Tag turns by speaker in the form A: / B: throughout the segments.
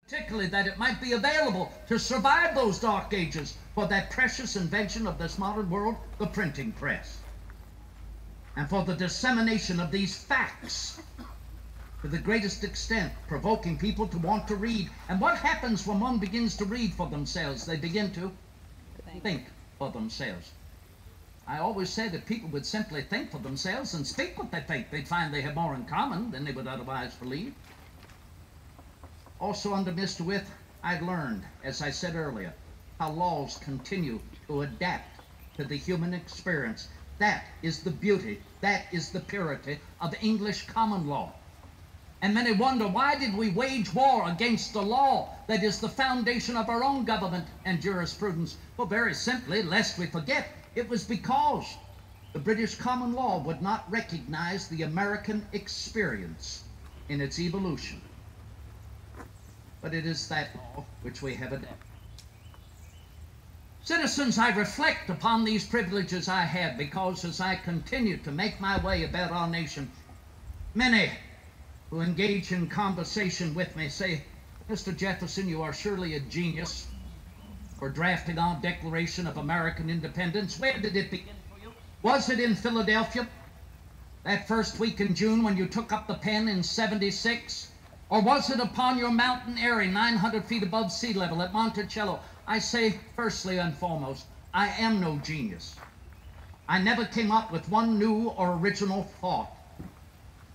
A: particularly that it might be available to survive those dark ages for that precious invention of this modern world, the printing press, and for the dissemination of these facts to the greatest extent, provoking people to want to read. And what happens when one begins to read for themselves? They begin to think for themselves. I always said if people would simply think for themselves and speak what they think, they'd find they have more in common than they would otherwise believe. Also under Mr. Wythe, I learned, as I said earlier, how laws continue to adapt to the human experience. That is the beauty, that is the purity of English common law. And many wonder, why did we wage war against the law that is the foundation of our own government and jurisprudence? Well, very simply, lest we forget, it was because the British common law would not recognize the American experience in its evolution. But it is that law which we have adopted. Citizens, I reflect upon these privileges I have because as I continue to make my way about our nation, many who engage in conversation with me say, Mr. Jefferson, you are surely a genius for drafting our Declaration of American Independence. Where did it begin for you? Was it in Philadelphia, that first week in June when you took up the pen in '76? Or was it upon your mountain eyrie 900 feet above sea level at Monticello? I say, firstly and foremost, I am no genius. I never came up with one new or original thought.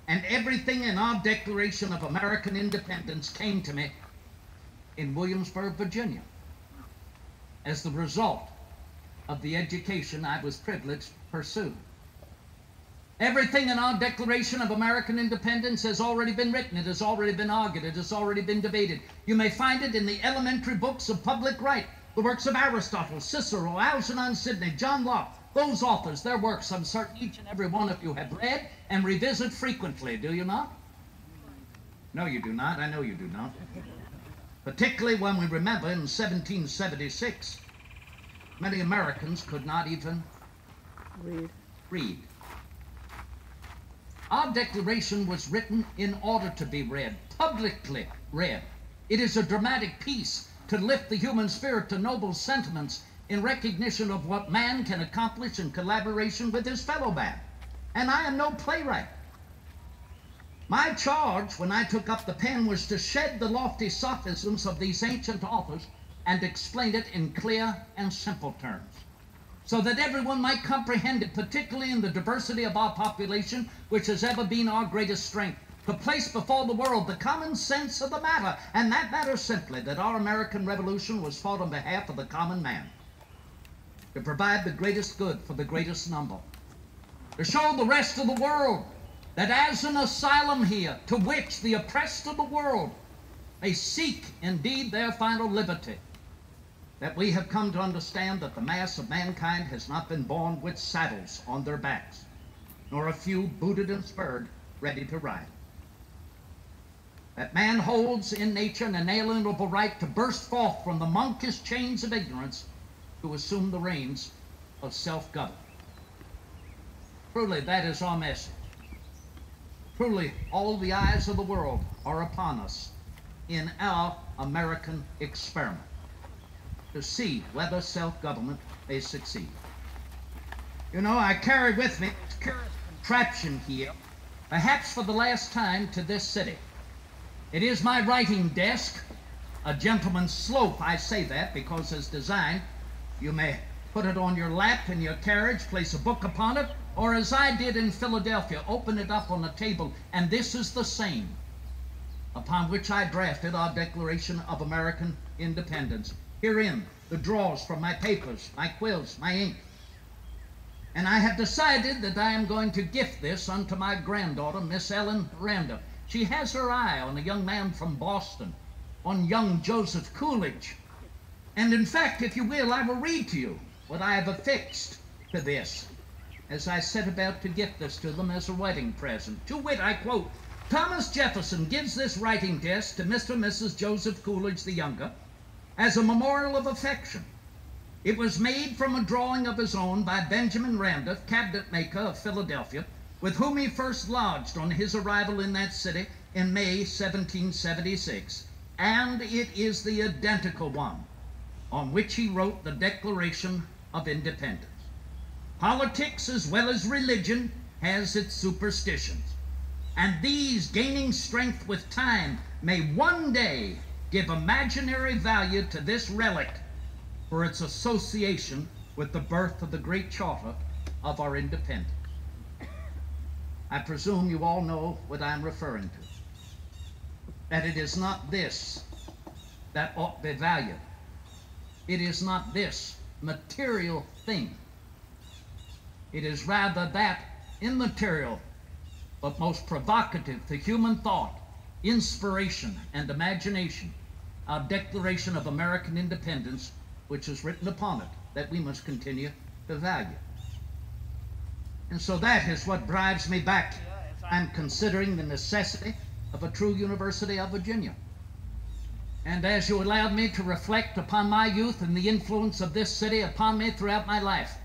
A: And everything in our Declaration of American Independence came to me in Williamsburg, Virginia, as the result of the education I was privileged to pursue. Everything in our Declaration of American Independence has already been written. It has already been argued. It has already been debated. You may find it in the elementary books of public right, the works of Aristotle, Cicero, Algernon Sidney, John Locke. Those authors, their works, I'm certain each and every one of you have read and revisit frequently, do you not? No, you do not. I know you do not. Particularly when we remember in 1776, many Americans could not even read. Our Declaration was written in order to be read, publicly read. It is a dramatic piece to lift the human spirit to noble sentiments in recognition of what man can accomplish in collaboration with his fellow man. And I am no playwright. My charge when I took up the pen was to shed the lofty sophisms of these ancient authors and explain it in clear and simple terms, so that everyone might comprehend it, particularly in the diversity of our population, which has ever been our greatest strength, to place before the world the common sense of the matter, and that matter simply that our American Revolution was fought on behalf of the common man, to provide the greatest good for the greatest number, to show the rest of the world that as an asylum here to which the oppressed of the world may seek indeed their final liberty, that we have come to understand that the mass of mankind has not been born with saddles on their backs, nor a few booted and spurred ready to ride. That man holds in nature an inalienable right to burst forth from the monkish chains of ignorance to assume the reins of self-government. Truly, that is our message. Truly, all the eyes of the world are upon us in our American experiment to see whether self-government may succeed. You know, I carry with me this curious contraption here, perhaps for the last time, to this city. It is my writing desk, a gentleman's slope. I say that because as designed, you may put it on your lap in your carriage, place a book upon it, or as I did in Philadelphia, open it up on a table, and this is the same upon which I drafted our Declaration of American Independence. Herein, the drawers from my papers, my quills, my ink. And I have decided that I am going to gift this unto my granddaughter, Miss Ellen Randolph. She has her eye on a young man from Boston, on young Joseph Coolidge. And in fact, if you will, I will read to you what I have affixed to this as I set about to gift this to them as a wedding present. To wit, I quote, Thomas Jefferson gives this writing desk to Mr. and Mrs. Joseph Coolidge the Younger as a memorial of affection. It was made from a drawing of his own by Benjamin Randolph, cabinet maker of Philadelphia, with whom he first lodged on his arrival in that city in May 1776, and it is the identical one on which he wrote the Declaration of Independence. Politics, as well as religion, has its superstitions, and these, gaining strength with time, may one day give imaginary value to this relic for its association with the birth of the great charter of our independence. I presume you all know what I'm referring to, that it is not this that ought to be valued. It is not this material thing. It is rather that immaterial but most provocative to human thought, inspiration, and imagination, our Declaration of American Independence, which is written upon it, that we must continue to value. And so that is what drives me back. I'm considering the necessity of a true University of Virginia. And as you allowed me to reflect upon my youth and the influence of this city upon me throughout my life,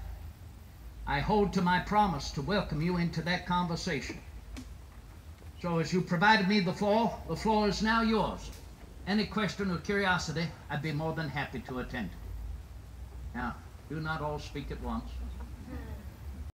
A: I hold to my promise to welcome you into that conversation. So as you provided me the floor is now yours. Any question or curiosity, I'd be more than happy to attend to. Now, do not all speak at once.